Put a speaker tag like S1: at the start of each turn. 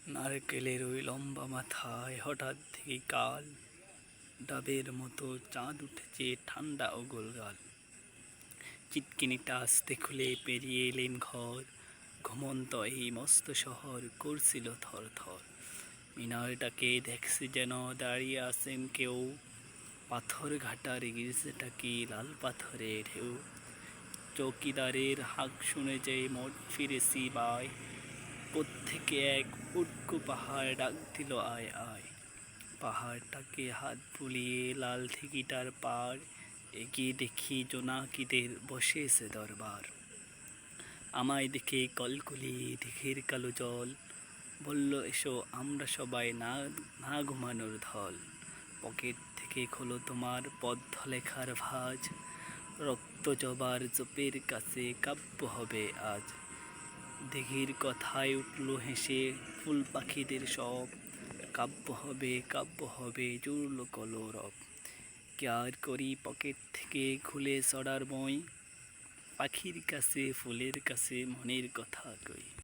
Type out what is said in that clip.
S1: নারকেলের ওই লম্বা মাথায় হঠাৎ থেকে কাল ডাবের মতো চাঁদ উঠেছে ঠান্ডা ও গোলগাল। চিটকিনিটা আস্তে খুলে পেরিয়ে এলেন ঘর। ঘুমন্ত এই মস্ত শহর করছিল থর থর। মিনারটাকে দেখছে যেন দাঁড়িয়ে আছেন কেউ। পাথর ঘাটার গির্জাটাকে লাল পাথরে ঢেউ। চৌকিদারের হাঁক শুনে যে মোট ফিরেছি বাই। কোত্থেকে এক উটকো পাহাড় ডাক দিল আয় আয়। পাহাড়টাকে হাত বুলিয়ে লাল দিঘিটার পার এগিয়ে দেখি জোনাকিদের বসেছে দরবার। আমায় দেখে কলকলি দিঘির কালো জল বলল এসো আমরা সবাই না ঘুমানোর ধল। পকেট থেকে খোলো তোমার পদ্ম লেখার ভাঁজ। রক্ত জবার চোপের কাছে কাব্য হবে আজ। দিঘির কথায় উঠল হেসে ফুল পাখিদের সব। কাব্য হবে জুড়ল কলরব। কেয়ার করি পকেট থেকে খুলে ছড়ার বই। পাখির কাছে ফুলের কাছে মনের কথা কই।